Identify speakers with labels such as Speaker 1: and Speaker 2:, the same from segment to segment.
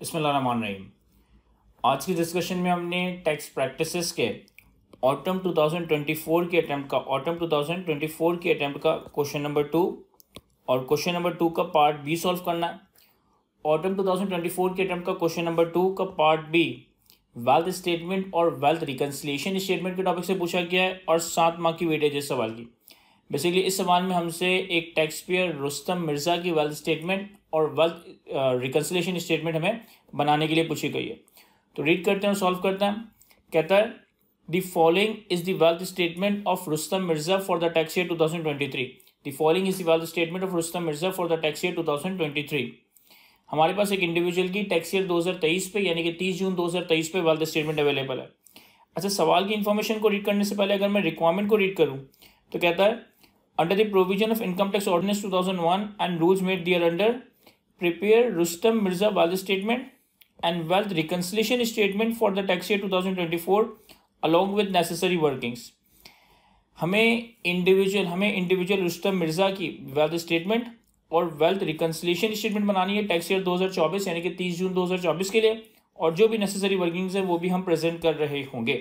Speaker 1: बिस्मिल्लाहिर्रहमानिर्रहीम। आज की डिस्कशन में हमने टैक्स प्रैक्टिसेस के ऑटम 2024 के अटैम्प्ट का क्वेश्चन नंबर 2 और क्वेश्चन नंबर 2 का पार्ट बी सॉल्व करना है। ऑटम 2024 के अटैम्प्ट का क्वेश्चन नंबर 2 का पार्ट बी वेल्थ स्टेटमेंट और वेल्थ रिकन्सिलिएशन स्टेटमेंट के टॉपिक से पूछा गया है और 7 मार्क की वेटेज इस सवाल की। बेसिकली इस सवाल में हमसे एक टैक्स पेयर रुस्तम मिर्ज़ा की वेल्थ स्टेटमेंट और वेल्थ रिकन्सिलिएशन स्टेटमेंट हमें बनाने के लिए पूछी गई है। तो रीड करते हैं और सॉल्व करते हैं। कहता है the following is the wealth statement of Rustam Mirza for the tax year 2023। The following is the wealth statement of Rustam Mirza for the tax year 2023। हमारे पास एक इंडिविजुअल की टैक्स ईयर 2023 पे यानी कि 30 जून 2023 पे वेल्थ स्टेटमेंट अवेलेबल है। अच्छा, सवाल की इन्फॉर्मेशन को रीड करने से पहले अगर मैं रिक्वायरमेंट को रीड करूँ तो कहता है under the provision of income tax ordinance 2001 and rules made thereunder prepare Rustam Mirza wealth statement and wealth reconciliation statement for the tax year 2024 along with necessary workings. हमें इंडिविजुअल रुस्तम मिर्ज़ा की वेल्थ स्टेटमेंट और wealth reconciliation statement बनानी है tax year 2024 यानी कि 30 जून 2024 के लिए, और जो भी नेसेसरी वर्किंग्स है वो भी हम प्रेजेंट कर रहे होंगे।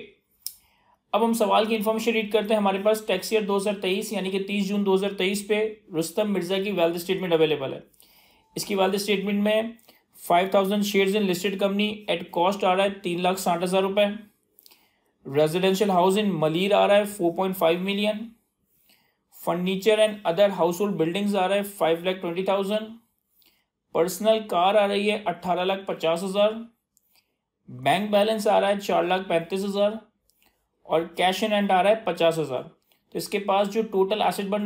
Speaker 1: अब हम सवाल की इन्फॉर्मेशन रीड करते हैं। हमारे पास टैक्स ईयर 2023 यानी कि 30 जून 2023 पे रुस्तम मिर्ज़ा की वेल्थ स्टेटमेंट अवेलेबल है। इसकी वेल्थ स्टेटमेंट में 5000 shares in listed company at cost आ रहा है 3,60,000 रुपये। रेजिडेंशियल हाउस इन मलीर आ रहा है 4.5 million. Furniture and other household buildings आ रहा है 5,20,000। पर्सनल कार आ रही है 18,50,000। बैंक बैलेंस आ रहा है 4,35,000 और कैश इन हैंड आ रहा है 50,000। तो इसके पास जो टोटल एसेट बन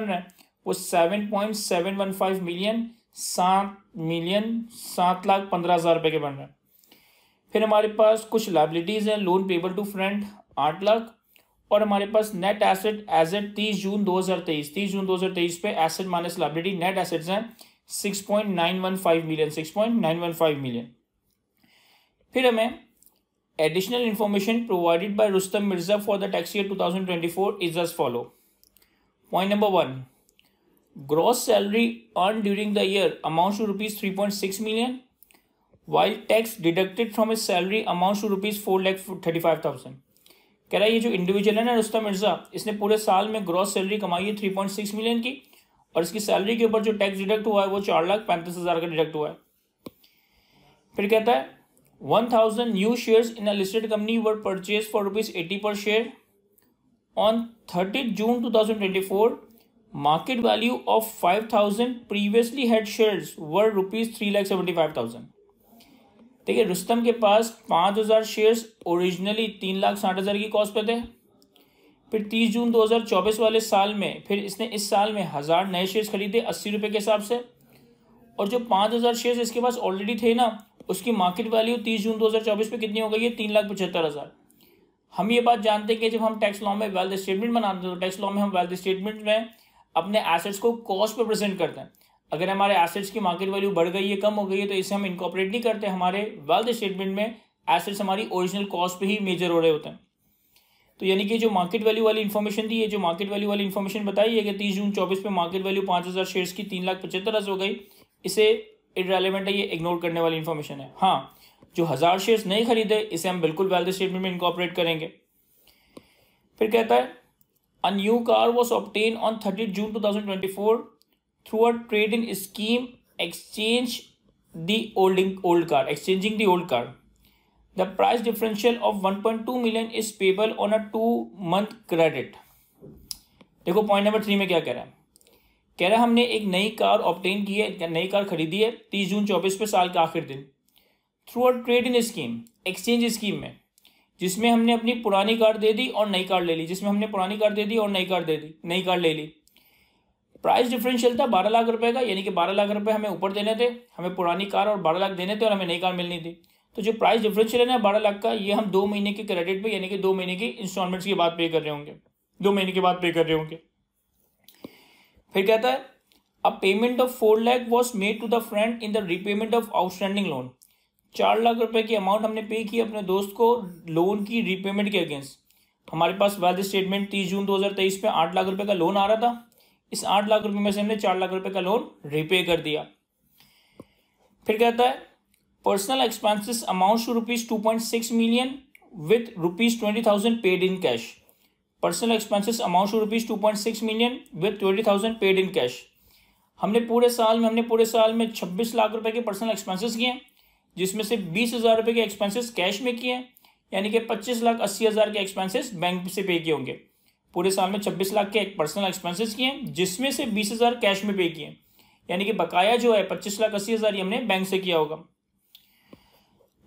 Speaker 1: रहा है वो 7.715 मिलियन 7,07,15,000 रुपये के बन रहे हैं। फिर हमारे पास कुछ लाइबिलिटीज़ हैं। Loan payable to friend 8 lakh और हमारे पास net asset as at 30 June 2023 पे asset minus liability net assets हैं 6.915 मिलियन। फिर हमें additional information provided by Rustam Mirza for the tax year 2024 is as follow. Point number 1, gross salary earned during the year amounts to rupees 3.6 million, while tax deducted from his salary amounts to rupees 4,35,000। कह रहा है ये जो individual है ना रुस्तम मिर्ज़ा, इसने पूरे साल में ग्रॉस सैलरी कमाई है 3.6 मिलियन की और इसकी सैलरी के ऊपर जो टैक्स डिडक्ट हुआ है वो 4,35,000 का डिडक्ट हुआ है। फिर कहता है 1,000 new shares in a listed company were purchase for ₹80 पर share on 30 June 2024। Market value of 5,000 previously had shares were ₹3,75,000। देखिए रुस्तम के पास 5,000 शेयर्स ओरिजिनली 3,60,000 की कॉस्ट पे थे। फिर 30 जून 2024 वाले साल में फिर इसने इस साल में 1,000 नए शेयर्स खरीदे 80 रुपये के हिसाब से, और जो 5,000 शेयर्स इसके पास ऑलरेडी थे ना उसकी मार्केट वैल्यू 30 जून 2024 पे कितनी हो गई है 3,75,000। हम ये बात जानते हैं कि जब हम टैक्स लॉ में वेल्थ स्टेटमेंट बनाते हैं तो टैक्स लॉ में हम वेल्थ स्टेटमेंट में अपने एसेट्स को कॉस्ट पे प्रेजेंट करते हैं। अगर हमारे एसेट्स की मार्केट वैल्यू बढ़ गई है कम हो गई है तो इसे हम इनकॉर्पोरेट नहीं करते। हमारे वेल्थ स्टेटमेंट में एसेट्स हमारी ओरिजिनल कॉस्ट पे ही मेजर हो रहे होते हैं। तो यानी कि जो मार्केट वैल्यू वाली इन्फॉर्मेशन दी है, जो मार्केट वैल्यू वाली इन्फॉर्मेशन बताई है कि 30 जून 24 पे मार्केट वैल्यू 5,000 शेयर्स की 3,75,000 हो गई, इसे इररेलेवेंट है, ये इग्नोर करने वाली इन्फॉर्मेशन है। हाँ, जो 1,000 शेयर्स नहीं खरीदे इसे हम बिल्कुल वेल्थ स्टेटमेंट में इनकॉर्पोरेट करेंगे। फिर कहता है A new car was obtained on 30 June 2024 through a trade-in scheme exchanging the old car. The price differential of 1.2 million is payable on a 2-month credit। देखो पॉइंट नंबर 3 में क्या कह रहा है। कह रहा है हमने एक नई कार ऑब्टेन की है, नई कार खरीदी है 30 जून 24 पे साल के आखिर दिन through a trade in scheme, exchange scheme में, जिसमें हमने अपनी पुरानी कार दे दी और नई कार ले ली, नई कार ले ली। प्राइस डिफरेंशियल था 12 लाख रुपए का, यानी कि 12 लाख रुपए हमें ऊपर देने थे, हमें पुरानी कार और 12 लाख देने थे और हमें नई कार मिलनी थी। तो जो प्राइस डिफरेंशियल है ना 12 लाख का, ये हम 2 महीने के क्रेडिट पे यानी कि 2 महीने की इंस्टॉलमेंट्स के बाद पे कर रहे होंगे, 2 महीने के बाद पे कर रहे होंगे। फिर कहता है a payment of 4 lakh was made to the friend in the repayment of outstanding loan. 4 lakh रुपए की अमाउंट हमने पे की अपने दोस्त को लोन की रीपेमेंट के अगेंस्ट। हमारे पास वेल्थ स्टेटमेंट 30 जून 2023 पे 8 लाख रुपए का लोन आ रहा था। इस 8 लाख रुपए में से हमने 4 लाख रुपए का लोन रीपे कर दिया। फिर कहता है personal expenses amount to ₹2.6 million with ₹20,000 paid in cash. Personal expenses amount to ₹2.6 million with 20,000 paid in cash. हमने पूरे साल में 26 लाख रुपए के पर्सनल एक्सपेंसेस किए हैं, जिसमें से 20,000 रुपए के एक्सपेंसेस कैश में किए हैं, यानी कि 25,80,000 के एक्सपेंसेस बैंक से पे किए होंगे. पूरे साल में 26 लाख के पर्सनल एक्सपेंसेस किए हैं, जिसमें से 20,000 कैश में पे किए, यानी कि बकाया जो है 25,80,000 ये हमने बैंक से किया होगा.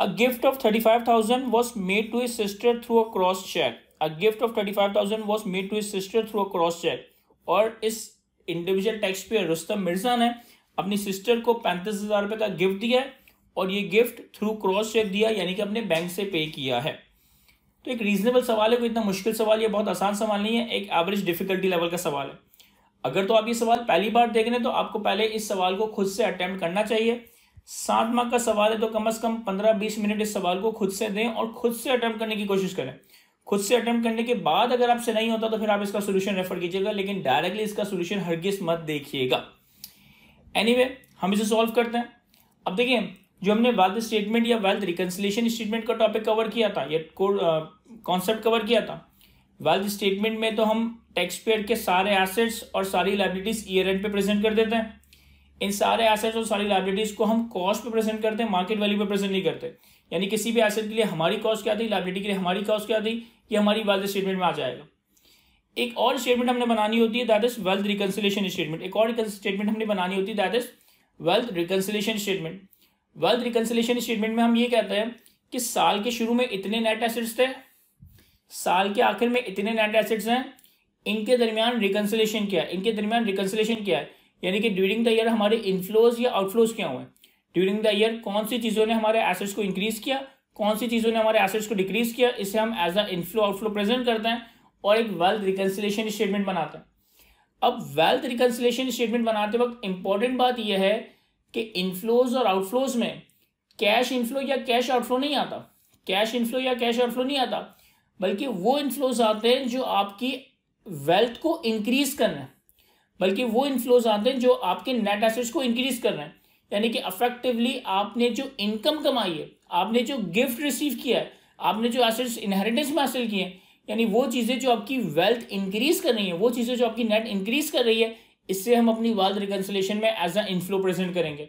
Speaker 1: A gift of 35,000 was made to his sister through a cross check. A gift of 35,000 was made to his sister through a cross check. और इस individual tax payer Rustam Mirza ने अपनी सिस्टर को 35,000 रुपए का गिफ्ट दिया है, और ये गिफ्ट थ्रू क्रॉस चेक दिया, यानी कि अपने बैंक से पे किया है. तो एक रीजनेबल सवाल है, कोई इतना मुश्किल सवाल, ये बहुत आसान सवाल नहीं है, एक एवरेज डिफिकल्टी लेवल का सवाल है. अगर तो आप ये सवाल पहली बार देख रहे हैं तो आपको पहले इस सवाल को खुद से अटेम्प्ट करना चाहिए. 60 मार्क का सवाल है तो कम से कम 15-20 मिनट इस सवाल को खुद से दें और खुद से अटेम्प्ट करने की कोशिश करें. खुद से अटेम्प्ट करने के बाद अगर आपसे नहीं होता तो फिर आप इसका सोल्यूशन रेफर कीजिएगा, लेकिन डायरेक्टली इसका सोल्यूशन हरगिज मत देखिएगा. एनीवे, हम इसे सॉल्व करते हैं. अब देखिए, जो हमने वेल्थ स्टेटमेंट या वेल्थ रिकंसिलिएशन स्टेटमेंट का टॉपिक कवर किया था, ये कॉन्सेप्ट कवर किया था. वेल्थ स्टेटमेंट में तो हम टैक्स पेयर के सारे एसेट्स और सारी लायबिलिटीज ईयर एंड पे प्रेजेंट कर देते हैं. इन सारे एसेट्स और सारी लायबिलिटीज को हम कॉस्ट पे प्रेजेंट करते हैं, मार्केट वैल्यू पे प्रेजेंट नहीं करते. यानी किसी भी एसेट के लिए हमारी कॉस्ट क्या थी, लायबिलिटी के लिए हमारी कॉस्ट क्या थी, ये हमारी वेल्थ स्टेटमेंट में आ जाएगा. एक और स्टेटमेंट हमने बनानी होती है, that is wealth reconciliation statement. एक और स्टेटमेंट हमने बनानी होती है, that is wealth reconciliation statement. Wealth reconciliation statement में हम ये कहते हैं कि साल के शुरू में इतने नेट एसेट्स थे, साल के आखिर में इतने नेट एसेट्स हैं, इनके दरमियान रिकंसिलिएशन क्या है, यानी कि ड्यूरिंग द ईयर हमारे इनफ्लोज या आउटफ्लोज क्या हुए. ड्यूरिंग द ईयर कौन सी चीज़ों ने हमारे एसेट्स को इंक्रीज किया, कौन सी चीज़ों ने हमारे एसेट्स को डिक्रीज किया, इसे हम as a inflow outflow present करते हैं और एक वेल्थ रिकंसिलिएशन स्टेटमेंट बनाते हैं. अब वेल्थ रिकंसिलिएशन स्टेटमेंट बनाते वक्त इंपॉर्टेंट बात यह है कि इनफ्लोज और आउटफ्लोज में कैश इनफ्लो या कैश आउटफ्लो नहीं आता, बल्कि वो इनफ्लोज आते हैं जो आपकी वेल्थ को इंक्रीज कर रहे हैं, जो आपके नेट एसेट्स को इंक्रीज कर रहे हैं. यानी कि अफेक्टिवली आपने जो इनकम कमाई है, आपने जो गिफ्ट रिसीव किया है, आपने जो एसेट्स इनहेरिटेंस में हासिल किए हैं, यानी वो चीज़ें जो आपकी वेल्थ इंक्रीज कर रही हैं, वो चीज़ें जो आपकी नेट इंक्रीज कर रही है, इससे हम अपनी वेल्थ रिकंसिलिएशन में एज अ इनफ्लो प्रेजेंट करेंगे.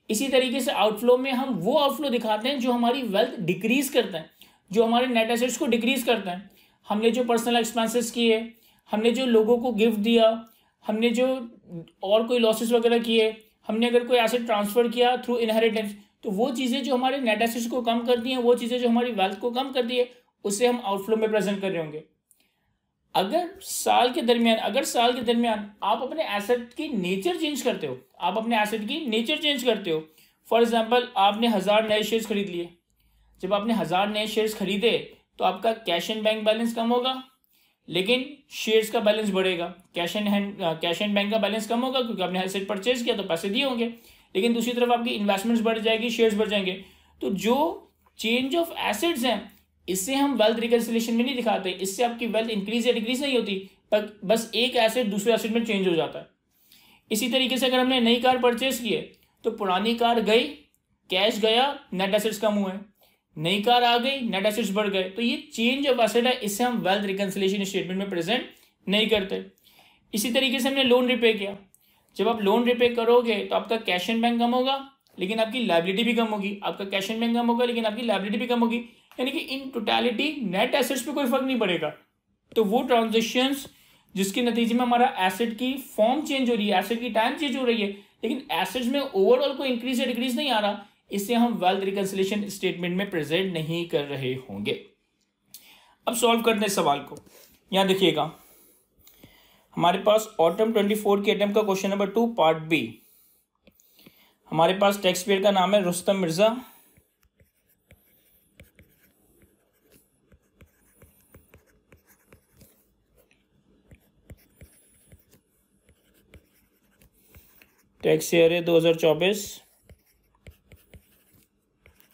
Speaker 1: इसी तरीके से आउटफ्लो में हम वो आउटफ्लो दिखाते हैं जो हमारी वेल्थ डिक्रीज करते हैं, जो हमारे नेट एसेट्स को डिक्रीज करते हैं. हमने जो पर्सनल एक्सपेंसेस किए, हमने जो लोगों को गिफ्ट दिया, हमने जो और कोई लॉसेस वगैरह किए, हमने अगर कोई एसेट ट्रांसफर किया थ्रू इनहेरिटेंस, तो वो चीज़ें जो हमारे नेट एसेट्स को कम करती हैं, वो चीज़ें जो हमारी वेल्थ को कम करती है, उसे हम आउटफ्लो में प्रेजेंट कर रहे होंगे. अगर साल के दरमियान आप अपने एसेट की नेचर चेंज करते हो, फॉर एग्जांपल आपने 1000 नए शेयर्स खरीद लिए. जब आपने 1000 नए शेयर्स खरीदे तो आपका कैश एंड बैंक बैलेंस कम होगा, लेकिन शेयर्स का बैलेंस बढ़ेगा. कैश एंड बैंक का बैलेंस कम होगा क्योंकि आपने एसेट परचेज किया तो पैसे दिए होंगे, लेकिन दूसरी तरफ आपकी इन्वेस्टमेंट्स बढ़ जाएगी, शेयर्स बढ़ जाएंगे. तो जो चेंज ऑफ एसेट्स हैं, इससे हम वेल्थ रिकंसिलिएशन में नहीं दिखाते. इससे आपकी वेल्थ इंक्रीज या डिक्रीज नहीं होती, पर बस एक एसेट दूसरे एसेट में चेंज हो जाता है. इसी तरीके से अगर हमने नई कार परचेज की है तो पुरानी कार गई, कैश गया, नेट एसेट्स कम हुए. नई कार आ गई, नेट एसेट्स बढ़ गए. तो ये चेंज ऑफ एसेट है, इससे हम वेल्थ रिकंसिलिएशन स्टेटमेंट में प्रेजेंट नहीं करते. इसी तरीके से हमने लोन रिपे किया. जब आप लोन रिपे करोगे तो आपका कैश एंड बैंक कम होगा, लेकिन आपकी लायबिलिटी भी कम होगी. आपका कैश एंड बैंक कम होगा, लेकिन आपकी लायबिलिटी भी कम होगी. यानी कि इन टोटलिटी नेट एसेट्स पे कोई फर्क नहीं पड़ेगा. तो वो ट्रांजेक्शन्स जिसके नतीजे में हमारा एसेट की फॉर्म चेंज हो रही है, एसेट की टाइम चेंज हो रही है, लेकिन एसेट्स में ओवरऑल कोई इंक्रीज या डिक्रीज नहीं आ रहा, इससे हम वेल्थ रिकंसिलिएशन स्टेटमेंट में प्रेजेंट नहीं कर रहे होंगे. अब सॉल्व करते हैं सवाल को. यहां देखिएगा, हमारे पास ऑटम 24 के अटेम्प्ट का क्वेश्चन नंबर 2 पार्ट बी. हमारे पास टैक्स पेयर का नाम है रुस्तम मिर्जा. टैक्स ईयर है 2024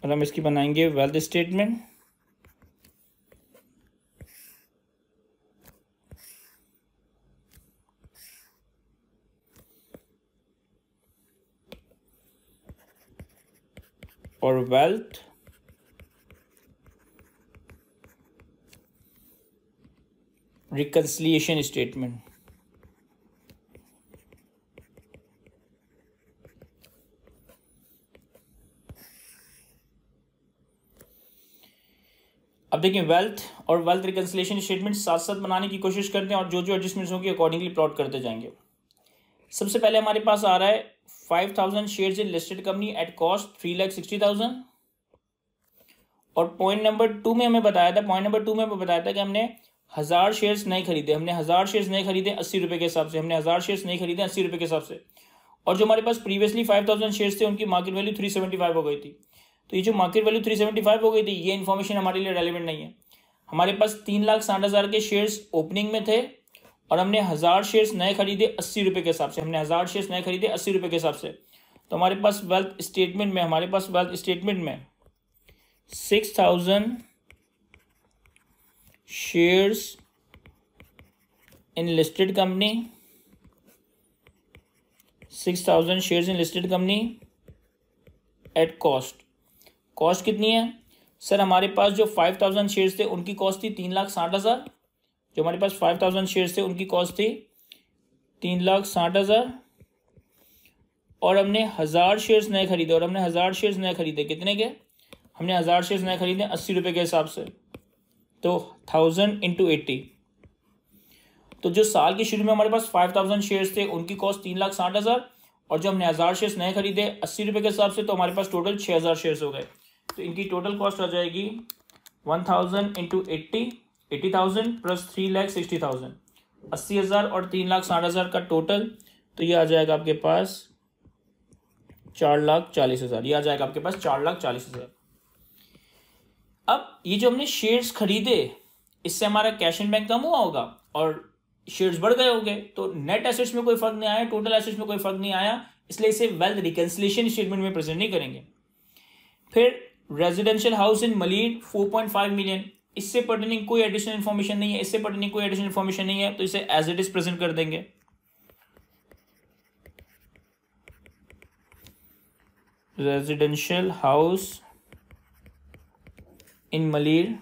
Speaker 1: और हम इसकी बनाएंगे वेल्थ स्टेटमेंट. और वेल्थ रिकंसिलिएशन स्टेटमेंट। अब देखिए वेल्थ और वेल्थ रिकंसिलिएशन स्टेटमेंट साथ साथ बनाने की कोशिश करते हैं और जो जो एडजस्टमेंट्स होंगी अकॉर्डिंगली प्लॉट करते जाएंगे। सबसे पहले हमारे पास आ रहा है 5000 shares in listed company at cost 3,60,000। और पॉइंट नंबर 2 में हमें बताया था कि हमने 1000 शेयर्स नहीं खरीदे, 80 रुपए के हिसाब से, 1000 शेयर्स नहीं खरीदे 80 रुपए के हिसाब से। और जो हमारे पास प्रीवियसली 5000 शेयर्स थे उनकी मार्केट वैल्यू 375 हो गई थी। तो ये जो मार्केट वैल्यू 375 हो गई थी ये इन्फॉर्मेशन हमारे लिए रेलेवेंट नहीं है। हमारे पास 3,60,000 के शेयर्स ओपनिंग में थे और हमने 1000 शेयर्स नए खरीदे 80 रुपए के हिसाब से, 80 रुपए के हिसाब से। तो हमारे पास वेल्थ स्टेटमेंट में 6,000 shares in listed company, 6,000 shares in listed company at cost कितनी है सर? हमारे पास जो 5,000 शेयर्स थे उनकी कॉस्ट थी 3,60,000। जो हमारे पास 5,000 शेयर्स थे उनकी कॉस्ट थी 3,60,000 और हमने 1000 शेयर्स नए खरीदे कितने के? हमने 1000 शेयर्स नए खरीदे 80 रुपए के हिसाब से। तो 1000 इंटू 80। तो जो साल के शुरू में हमारे पास 5,000 शेयर्स थे उनकी कॉस्ट 3,60,000 और जो हमने 1000 शेयर्स नए खरीदे 80 रुपए के हिसाब से, तो हमारे पास टोटल 6,000 शेयर्स हो गए। तो इनकी टोटल कॉस्ट आ जाएगी 1000 इंटू 80,000 प्लस 3,60,000, 80,000 और 3,60,000 का टोटल। तो ये आ जाएगा आपके पास 4,40,000। ये आ जाएगा आपके पास 4,40,000। अब ये जो हमने शेयर्स खरीदे इससे हमारा कैश इन बैंक कम हुआ होगा और शेयर्स बढ़ गए होंगे, तो नेट एसेट्स में कोई फर्क नहीं आया, टोटल एसेट्स में कोई फर्क नहीं आया, इसलिए इसे वेल्थ रिकंसिलिएशन स्टेटमेंट में प्रेजेंट नहीं करेंगे। फिर residential house in Malir 4.5 million, इससे पर्टेनिंग कोई एडिशनल इन्फॉर्मेशन नहीं है, तो इसे एज इट इज प्रेजेंट कर देंगे। Residential house in Malir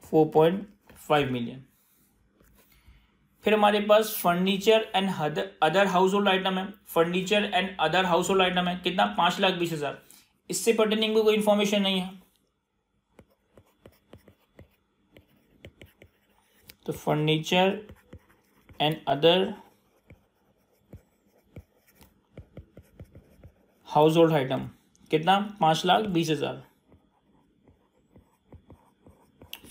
Speaker 1: 4.5 million. फिर हमारे पास furniture and other household item है, कितना? 5,20,000। इससे पर्टेनिंग में कोई इंफॉर्मेशन नहीं है, तो furniture and other household item कितना? 5,20,000,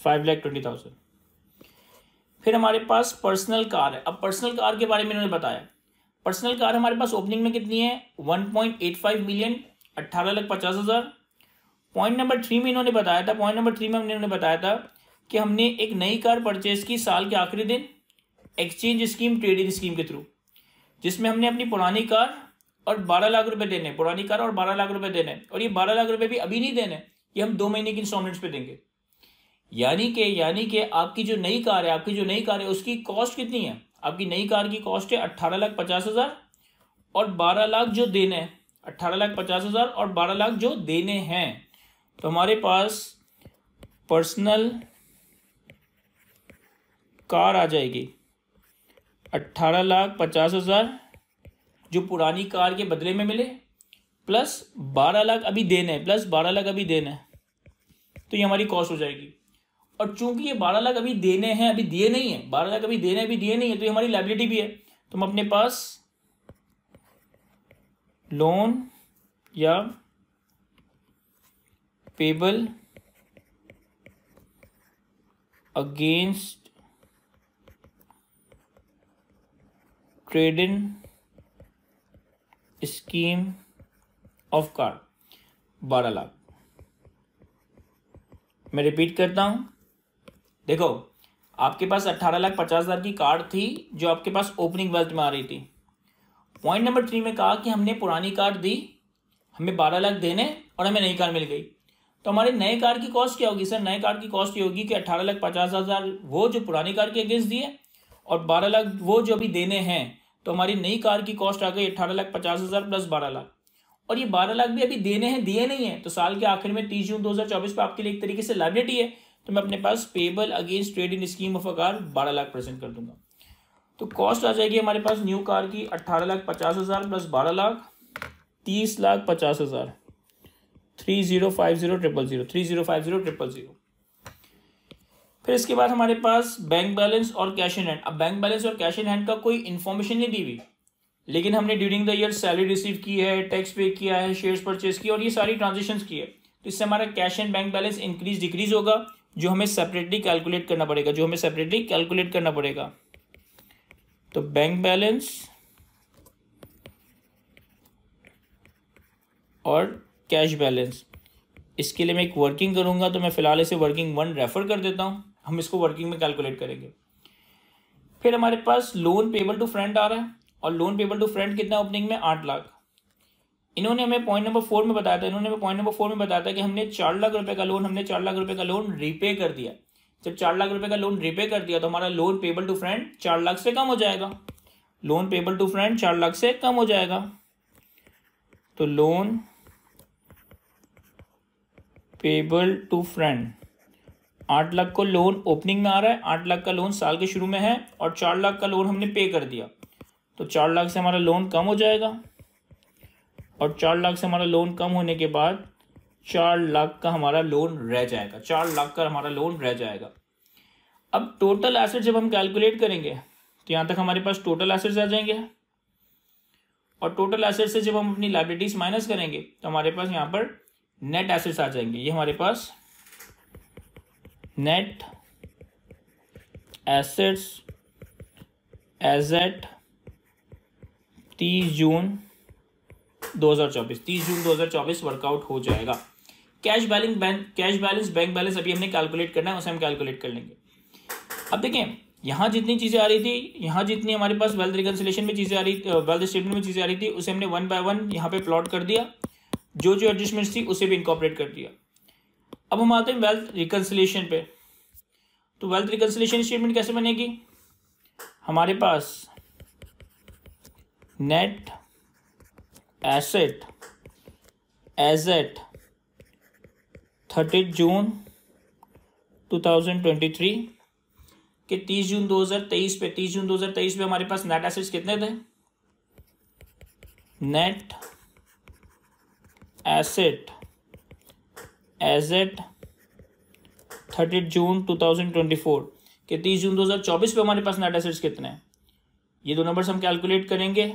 Speaker 1: 5,20,000। फिर हमारे पास पर्सनल कार है। अब पर्सनल कार के बारे में इन्होंने बताया। पर्सनल कार हमारे पास ओपनिंग में कितनी है? 1.85 मिलियन, 18,50,000। पॉइंट नंबर 3 में इन्होंने बताया था कि हमने एक नई कार परचेज की साल के आखिरी दिन एक्सचेंज स्कीम, ट्रेड-इन स्कीम के थ्रू, जिसमें हमने अपनी पुरानी कार और 12 लाख रुपए देने, और ये 12 लाख रुपए भी अभी नहीं देने, ये हम 2 महीने की इंस्टॉलमेंट्स पे देंगे। यानी कि आपकी जो नई कार है उसकी कॉस्ट कितनी है? आपकी नई कार की कॉस्ट है 18,50,000 और 12 लाख जो देने हैं, 18,50,000 और 12 लाख जो देने हैं। तो हमारे पास पर्सनल कार आ जाएगी 18,50,000 जो पुरानी कार के बदले में मिले, प्लस 12 लाख अभी देने हैं, तो ये हमारी कॉस्ट हो जाएगी। और चूंकि ये 12 लाख अभी देने हैं, अभी दिए नहीं है, 12 लाख अभी दिए नहीं है, तो ये हमारी लायबिलिटी भी है। तो हम अपने पास लोन या payable against trade in scheme of car 12 lakh. मैं रिपीट करता हूं, देखो आपके पास 18,50,000 की कार थी जो आपके पास ओपनिंग वेल्थ में आ रही थी। पॉइंट नंबर 3 में कहा कि हमने पुरानी कार दी, हमें 12 लाख देने और हमें नई कार मिल गई। तो हमारे नए कार की कॉस्ट क्या होगी सर? नए कार की कॉस्ट ये होगी कि 18,50,000 वो जो पुरानी कार के अगेंस्ट दिए और 12 लाख वो जो अभी देने हैं। तो हमारी नई कार की कॉस्ट आ गई 18,50,000 प्लस 12 लाख। और ये 12 लाख भी अभी देने हैं, दिए नहीं है, तो साल के आखिर में 30 जून 2024 पे आपके लिए एक तरीके से लायबिलिटी है, तो मैं अपने पास payable against trade in scheme of a car 12 lakh present कर दूंगा। तो कॉस्ट आ जाएगी हमारे पास न्यू कार की 18,50,000 प्लस 12 लाख 30,50,000 30,50,000 फिर इसके बाद हमारे पास बैंक बैलेंस और कैश इन हैंड। अब बैंक बैलेंस और कैश इन हैंड का कोई इन्फॉर्मेशन नहीं दी हुई, लेकिन हमने during the year salary receive की है, टैक्स पे किया है, शेयर्स परचेज किया और ये सारी ट्रांजेक्शन्स की है, तो इससे हमारा cash and bank balance increase decrease होगा, जो हमें सेपरेटली कैलकुलेट करना पड़ेगा, तो बैंक बैलेंस और कैश बैलेंस, इसके लिए मैं एक वर्किंग करूंगा, तो मैं फिलहाल इसे वर्किंग 1 रेफर कर देता हूं, हम इसको वर्किंग में कैलकुलेट करेंगे। फिर हमारे पास लोन पेबल टू फ्रेंड आ रहा है, और लोन पेबल टू फ्रेंड कितना ओपनिंग में 8 लाख। इन्होंने हमें पॉइंट नंबर 4 में बताया था कि हमने 4 लाख रुपए का लोन रीपे कर दिया। जब 4 लाख रुपए का लोन रीपे कर दिया तो हमारा loan payable to friend 4 lakh से कम हो जाएगा, तो loan payable to friend 8 lakh को लोन ओपनिंग में आ रहा है, 8 लाख का लोन साल के शुरू में है और 4 लाख का लोन हमने पे कर दिया, तो 4 लाख से हमारा लोन कम हो जाएगा, और 4 लाख से हमारा लोन कम होने के बाद 4 लाख का हमारा लोन रह जाएगा। अब टोटल एसेट जब हम कैलकुलेट करेंगे तो यहाँ तक हमारे पास टोटल एसेट्स आ जाएंगे, और टोटल एसेट से जब हम अपनी लायबिलिटीज माइनस करेंगे तो हमारे पास यहाँ पर नेट एसेट्स आ जाएंगे। ये हमारे पास net assets as at 30 June 2024 workout हो जाएगा। कैश बैलेंस बैंक बैलेंस अभी हमने कैलकुलेट करना है, उसे हम कैलकुलेट कर लेंगे। अब देखें यहाँ जितनी चीजें आ रही थी, यहाँ जितनी हमारे पास वेल्थ रिकंसिलिएशन में चीजें आ रही थी, वेल्थ स्टेटमेंट में चीजें आ रही थी, उसे हमने 1 बाय 1 यहाँ पे प्लॉट कर दिया, जो एडजस्टमेंट्स थी उसे भी इनकॉर्पोरेट कर दिया। अब हम आते हैं वेल्थ रिकंसिलिएशन पे। तो वेल्थ रिकंसिलिएशन स्टेटमेंट कैसे बनेगी? हमारे पास net asset as at 30 June 2023 के 30 जून 2023 पे हमारे पास नेट एसेट्स कितने थे? नेट एसेट एज एट 30 जून 2024 के 30 जून 2024 पे हमारे पास नेट एसेट्स कितने हैं? ये दो नंबर्स हम कैलकुलेट करेंगे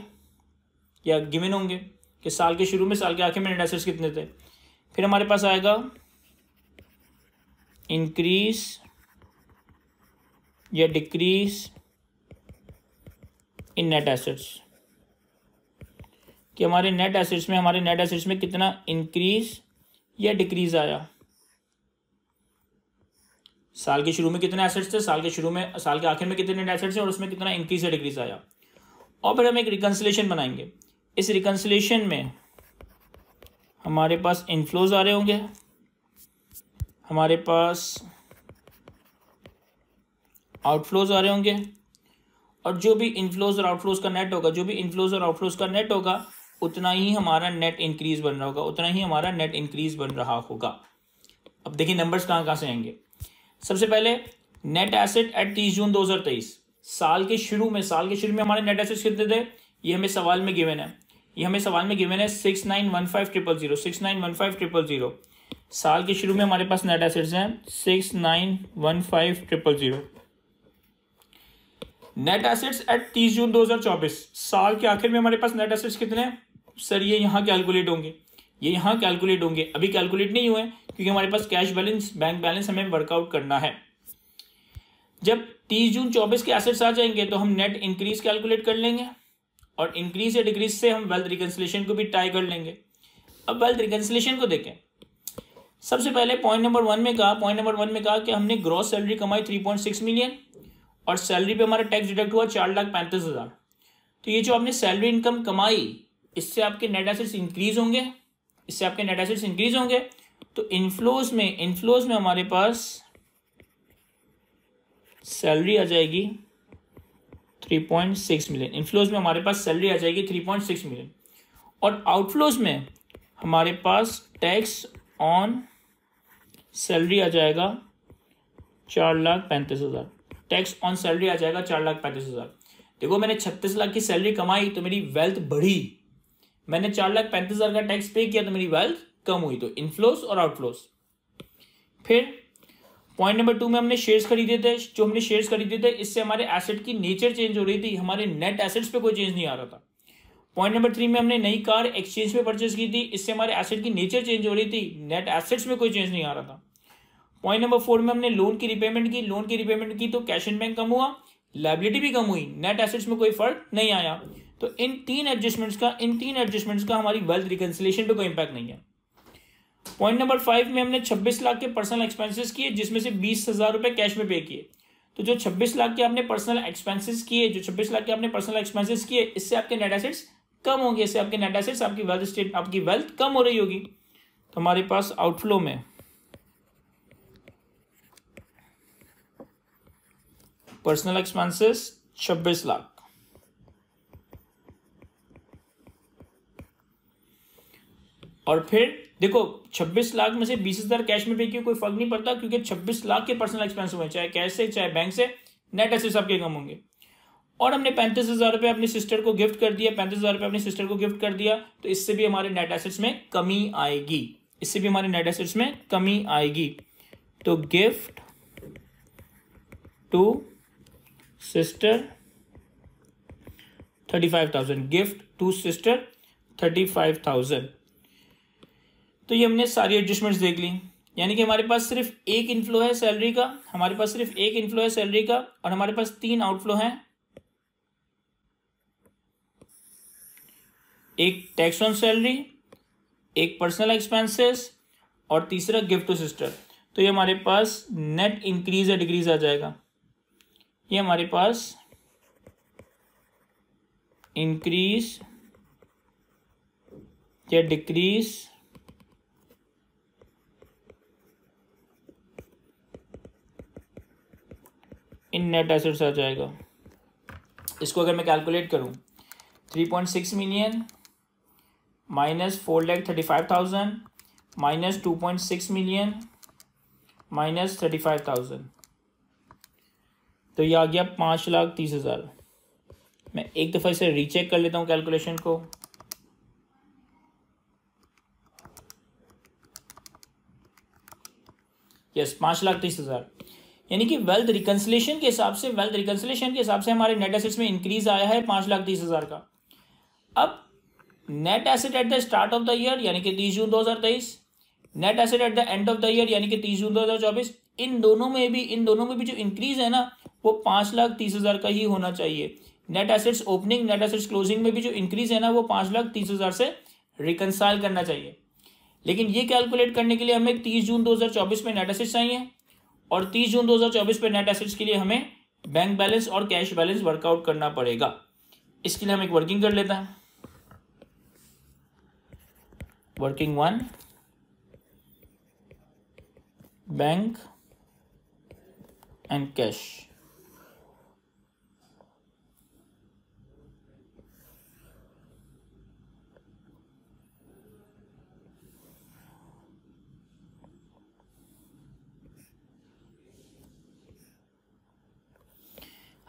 Speaker 1: या गिवन होंगे कि साल के शुरू में, साल के आखिर में नेट एसेट्स कितने थे। फिर हमारे पास आएगा इंक्रीज या डिक्रीज इन नेट एसेट्स, कि हमारे नेट एसेट्स में कितना इंक्रीज या डिक्रीज आया। साल के शुरू में कितने एसेट्स थे, साल के आखिर में कितने नेट एसेट्स हैं और उसमें कितना इंक्रीज या डिक्रीज आया। और फिर हम एक रिकंसिलिएशन बनाएंगे। इस रिकंसिलिएशन में हमारे पास इनफ्लोज आ रहे होंगे, हमारे पास आउटफ्लोज आ रहे होंगे, और जो भी इनफ्लोज और आउटफ्लोज का नेट होगा उतना ही हमारा नेट इंक्रीज बन रहा होगा। अब देखिए नंबर्स कहाँ से आएंगे। सबसे पहले नेट एसेट एट 30 जून 2023, साल के शुरू में हमारे नेट एसेट्स कितने थे? ये हमें सवाल में गिवन है 6915,000। साल के शुरू में हमारे पास नेट एसेट्स हैं 6915,000। नेट एसेट्स एट 30 जून 2024, साल के आखिर में हमारे पास नेट एसेट्स कितने हैं? सर ये यहाँ कैलकुलेट होंगे, अभी कैलकुलेट नहीं हुए क्योंकि हमारे पास कैश बैलेंस, बैंक बैलेंस हमें वर्कआउट करना है। जब 30 जून 24 के एसेट्स आ जाएंगे तो हम नेट इंक्रीज कैलकुलेट कर लेंगे, और इंक्रीज या डिक्रीज से हम वेल्थ रिकंसिलिएशन को भी टाई कर लेंगे। अब वेल्थ रिकंसिलिएशन को देखें। सबसे पहले पॉइंट नंबर वन में कहा कि हमने ग्रॉस सैलरी कमाई 3.6 मिलियन और सैलरी पे हमारा टैक्स डिडक्ट हुआ 4,35,000। तो ये जो आपने सैलरी इनकम कमाई, इससे आपके नेट एसेट्स इंक्रीज होंगे। तो इनफ्लोज में हमारे पास सैलरी आ जाएगी 3.6 मिलियन। और आउटफ्लोज में हमारे पास टैक्स ऑन सैलरी आ जाएगा 4,35,000। टैक्स ऑन सैलरी आ जाएगा 4,35,000। देखो मैंने 36 लाख की सैलरी कमाई तो मेरी वेल्थ बढ़ी, मैंने 4,35,000 का टैक्स पे किया तो मेरी वेल्थ कम हुई। तो इनफ्लोस और आउटफ्लोस। फिर पॉइंट नंबर 2 में हमने शेयर्स खरीदे थे, जो हमने शेयर्स खरीदे थे इससे हमारे एसेट की नेचर चेंज हो रही थी, हमारे नेट एसेट्स पे कोई चेंज नहीं आ रहा था। पॉइंट नंबर 3 में हमने नई कार एक्सचेंज पे परचेज की थी, इससे हमारे एसेट की नेचर चेंज हो रही थी, नेट एसेट्स में कोई चेंज नहीं आ रहा था। पॉइंट नंबर 4 में हमने लोन की रिपेमेंट की, लोन की रिपेमेंट की तो कैश इन बैंक कम हुआ, लायबिलिटी भी कम हुई, नेट एसेट्स में कोई फर्क नहीं आया। तो इन तीन एडजस्टमेंट्स का हमारी वेल्थ रिकंसिलिएशन पे कोई इंपैक्ट नहीं है। पॉइंट नंबर 5 में हमने 26 लाख के पर्सनल एक्सपेंसेस किए, जिसमें से 20,000 रुपए कैश में पे किए। तो जो 26 लाख के आपने पर्सनल एक्सपेंसेस किए, इससे आपके नेट एसेट्स कम होंगे, इससे आपके नेट एसेट्स, आपकी वेल्थ कम हो रही होगी। तो हमारे पास आउटफ्लो में पर्सनल एक्सपेंसेस 26 लाख, और फिर देखो 26 लाख में से 20,000 कैश में पे किए, कोई फर्क नहीं पड़ता क्योंकि 26 लाख के पर्सनल एक्सपेंस हुए, चाहे कैश से चाहे बैंक से, नेट एसेट्स आपके कम होंगे। और हमने 35,000 रुपये अपनी सिस्टर को गिफ्ट कर दिया, 35,000 रुपये अपनी सिस्टर को गिफ्ट कर दिया, तो इससे भी हमारे नेट एसेट्स में कमी आएगी, तो गिफ्ट टू सिस्टर 35,000। तो ये हमने सारी एडजस्टमेंट्स देख ली, यानी कि हमारे पास सिर्फ एक इनफ्लो है सैलरी का, और हमारे पास 3 आउटफ्लो हैं, एक टैक्स ऑन सैलरी, एक पर्सनल एक्सपेंसेस और तीसरा गिफ्ट टू सिस्टर। तो ये हमारे पास नेट इंक्रीज या डिक्रीज आ जाएगा, ये हमारे पास इंक्रीज या डिक्रीज इन नेट एसेट्स आ जाएगा। इसको अगर मैं कैलकुलेट करूं 3.6 million minus 4,35,000 minus 2.6 million minus 35,000, तो ये आ गया 5,30,000। मैं एक दफ़ा इसे रीचेक कर लेता हूँ कैलकुलेशन को। यस, 5,30,000, यानी कि वेल्थ रिकंसिलिएशन के हिसाब से हमारे नेट एसेट्स में इंक्रीज आया है 5,30,000 का। अब net asset at the start of the year यानी कि 30 June 2023, net asset at the end of the year यानी कि 30 जून 2024, इन दोनों में भी जो इंक्रीज है ना वो 5,30,000 का ही होना चाहिए। Net assets opening, net assets closing में भी जो इंक्रीज है ना वो 5,30,000 से रिकंसाइल करना चाहिए। लेकिन ये कैलकुलेट करने के लिए हमें 30 जून 2024 में नेट एसेट्स चाहिए, और 30 जून 2024 पे नेट एसेट्स के लिए हमें बैंक बैलेंस और कैश बैलेंस वर्कआउट करना पड़ेगा। इसके लिए हम एक वर्किंग कर लेते हैं। Working 1, bank and cash.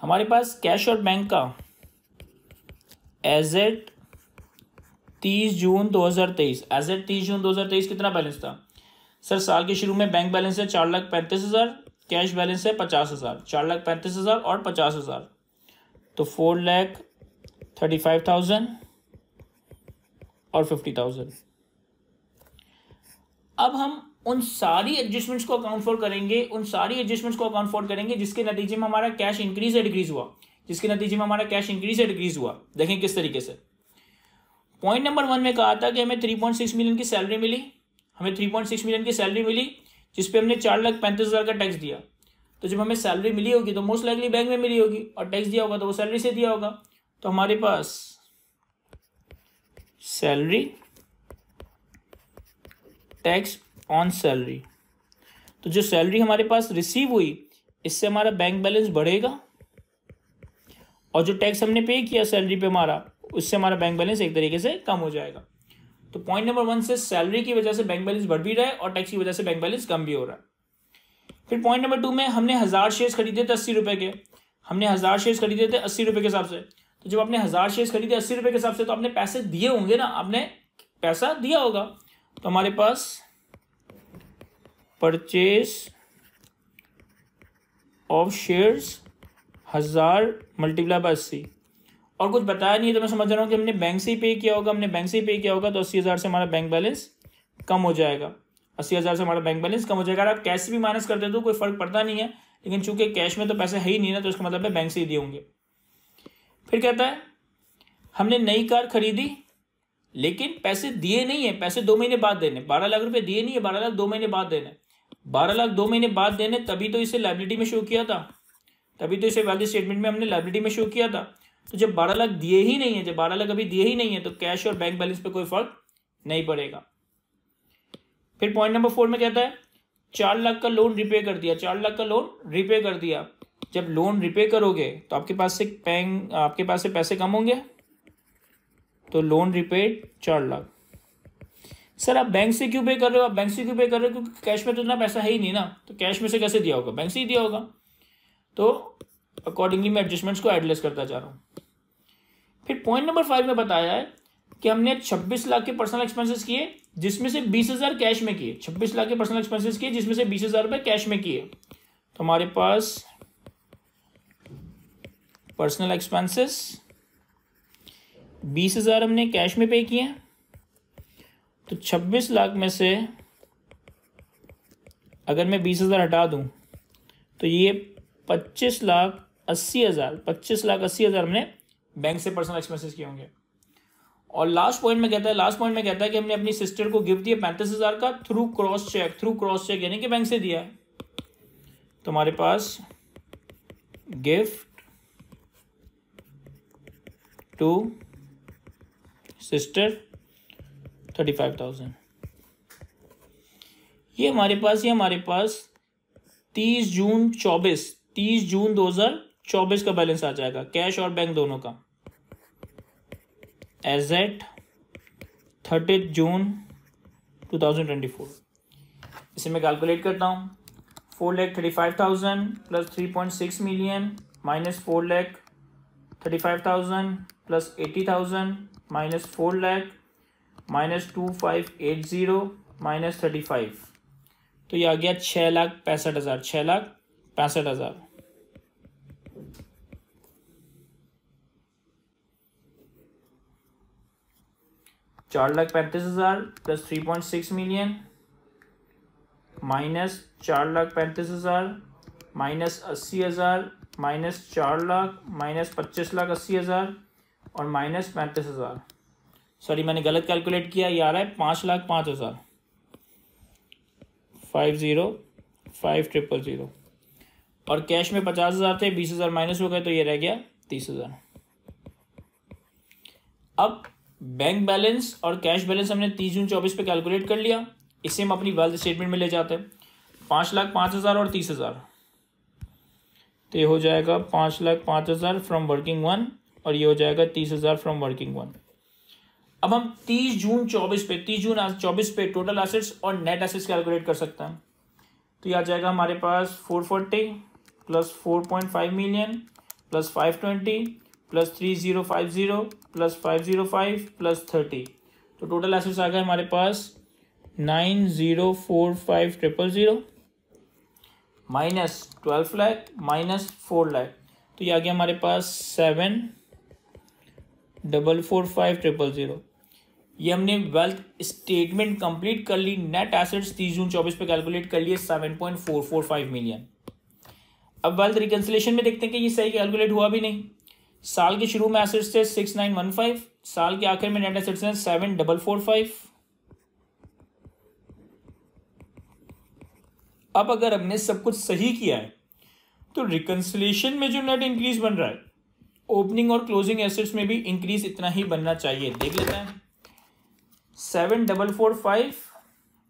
Speaker 1: हमारे पास कैश और बैंक का एज एट 30 जून 2023 कितना बैलेंस था सर? साल के शुरू में बैंक बैलेंस है 4,35,000, कैश बैलेंस है 50,000, 4,35,000 और 50,000, तो 4,35,000 और 50,000। अब हम उन सारी एडजस्टमेंट्स को अकाउंट फॉर करेंगे, जिसके नतीजे में हमारा कैश इंक्रीज या डिक्रीज हुआ। देखें किस तरीके से। पॉइंट नंबर 1 में कहा था कि हमें 3.6 मिलियन की सैलरी मिली, जिसपे हमने 4,35,000 का टैक्स दिया। तो जब हमें सैलरी मिली होगी तो मोस्ट लाइकली बैंक में मिली होगी, और टैक्स दिया होगा तो वो सैलरी से दिया होगा। तो हमारे पास सैलरी, टैक्स ऑन सैलरी, तो जो सैलरी हमारे पास रिसीव हुई इससे हमारा बैंक बैलेंस बढ़ेगा, और जो टैक्स हमने पे किया सैलरी पे हमारा, उससे हमारा बैंक बैलेंस एक तरीके से कम हो जाएगा। तो पॉइंट नंबर 1 से सैलरी की वजह से बैंक बैलेंस बढ़ भी रहा है और टैक्स की वजह से बैंक बैलेंस कम भी हो रहा है। फिर पॉइंट नंबर 2 में हमने 1000 शेयर्स खरीदे थे 80 रुपए के, हमने 1000 शेयर्स खरीदे थे 80 रुपए के हिसाब से। तो जब आपने 1000 शेयर्स खरीदे 80 रुपए के हिसाब से, तो आपने पैसे दिए होंगे ना, आपने पैसा दिया होगा। तो हमारे पास purchase of shares 1000 multiply by 80, और कुछ बताया नहीं है तो मैं समझ रहा हूँ कि हमने बैंक से ही पे किया होगा, हमने बैंक से ही पे किया होगा। तो 80,000 से हमारा बैंक बैलेंस कम हो जाएगा, 80,000 से हमारा बैंक बैलेंस कम हो जाएगा। अगर आप कैश से भी माइनस कर देते तो कोई फर्क पड़ता नहीं है, लेकिन चूंकि कैश में तो पैसे है ही नहीं ना, तो इसका मतलब है बैंक से ही दिए होंगे। फिर कहता है हमने नई कार खरीदी लेकिन पैसे दिए नहीं है, पैसे 2 महीने बाद देने। 12 लाख रुपए दिए नहीं है, 12 लाख 2 महीने बाद देने। 12 लाख 2 महीने बाद देने, तभी तो इसे लायबिलिटी में शो किया था, तभी तो इसे वैल्यू स्टेटमेंट में हमने लायबिलिटी में शो किया था। तो जब 12 लाख दिए ही नहीं है, जब 12 लाख अभी दिए ही नहीं है, तो कैश और बैंक बैलेंस पे कोई फर्क नहीं पड़ेगा। फिर पॉइंट नंबर 4 में कहता है 4 लाख का लोन रिपे कर दिया, 4 लाख का लोन रिपे कर दिया। जब लोन रिपे करोगे तो आपके पास से पैसे कम होंगे, तो लोन रिपेड 4 लाख। सर आप बैंक से क्यों पे कर रहे हो? आप बैंक से क्यों पे कर रहे हो? क्योंकि कैश में तो इतना पैसा है ही नहीं ना, तो कैश में से कैसे दिया होगा? बैंक से ही दिया होगा। तो अकॉर्डिंगली मैं एडजस्टमेंट्स को एडजस्ट करता जा रहा हूँ। फिर पॉइंट नंबर 5 में बताया है कि हमने 26 लाख के पर्सनल एक्सपेंसेस किए, जिसमें से 20,000 कैश में किए। 26 लाख के पर्सनल एक्सपेंसेस किए, जिसमें से 20,000 रुपए कैश में किए। तो हमारे पास पर्सनल एक्सपेंसेस 20,000 हमने कैश में पे किए, तो 26 लाख में से अगर मैं 20,000 हटा दूं तो ये 25,80,000 हमने बैंक से पर्सनल एक्सपेंसेस किए होंगे। और लास्ट पॉइंट में कहता है कि हमने अपनी सिस्टर को गिफ्ट दिया 35,000 का थ्रू क्रॉस चेक यानी कि बैंक से दिया है। तो हमारे पास गिफ्ट टू सिस्टर 35,000। ये हमारे पास 30 जून 2024 का बैलेंस आ जाएगा, कैश और बैंक दोनों का, एज एट 30 जून 2024। इसे मैं कैलकुलेट करता हूँ। 4,35,000 plus 3.6 million minus 4,35,000 plus 80,000 minus 4 lakh minus 2,580 minus 35, तो ये आ गया 6,65,000। 4,35,000 plus 3.6 million minus 4,35,000 minus 80,000 minus 4 lakh minus 25,80,000 और माइनस 35,000। सॉरी मैंने गलत कैलकुलेट किया, ये आ रहा है 5,05,000 50,500 और कैश में 50,000 थे, 20,000 माइनस हो गए तो ये रह गया 30,000। अब बैंक बैलेंस और कैश बैलेंस हमने 30 जून 24 पे कैलकुलेट कर लिया। इसे हम अपनी वेल्थ स्टेटमेंट में ले जाते हैं। 5,05,000 और 30,000, तो ये हो जाएगा 5,05,000 फ्रॉम वर्किंग वन और ये हो जाएगा 30,000 फ्रॉम वर्किंग वन। अब हम 30 जून 24 पे टोटल एसेट्स और नेट एसेट्स कैलकुलेट कर सकते हैं। तो ये आ जाएगा हमारे पास 440 plus 4.5 million plus 520 plus 3050 plus 505 plus 30, तो टोटल एसेट्स आ गए हमारे पास 90,45,000 माइनस 12 लाख माइनस 4 लाख, तो ये आ गया हमारे पास 7,445,000। ये हमने वेल्थ स्टेटमेंट कंप्लीट कर ली। नेट एसेट्स 30 जून 24 पे कैलकुलेट कर लिए 7.445 मिलियन। अब वेल्थ रिकंसिलेशन में देखते हैं कि ये सही कैलकुलेट हुआ भी नहीं। साल के शुरू में एसेट्स थे 6,915, साल के आखिर में नेट एसेट्स हैं 7,445। अब अगर हमने सब कुछ सही किया है तो रिकंसिलेशन में जो नेट इंक्रीज बन रहा है, ओपनिंग और क्लोजिंग एसेट्स में भी इंक्रीज इतना ही बनना चाहिए। देख लेते हैं। 7,445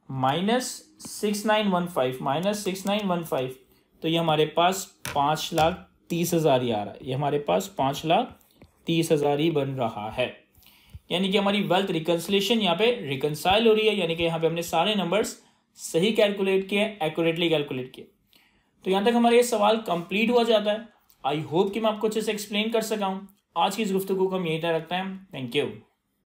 Speaker 1: माइनस 6,915 तो ये हमारे पास 5,30,000 ही आ रहा है। ये हमारे पास 5,30,000 ही बन रहा है। यानी कि हमारी वेल्थ रिकन्सिलेशन यहाँ पे रिकनसाइल हो रही है, यानी कि यहाँ पे हमने सारे नंबर्स सही कैलकुलेट किए, एक्यूरेटली कैलकुलेट किए। तो यहाँ तक हमारा ये सवाल कंप्लीट हुआ जाता है। आई होप कि मैं आपको अच्छे से एक्सप्लेन कर सका हूँ। आज की इस गुफ्तगू को हम यहीं तक रखते हैं। Thank you.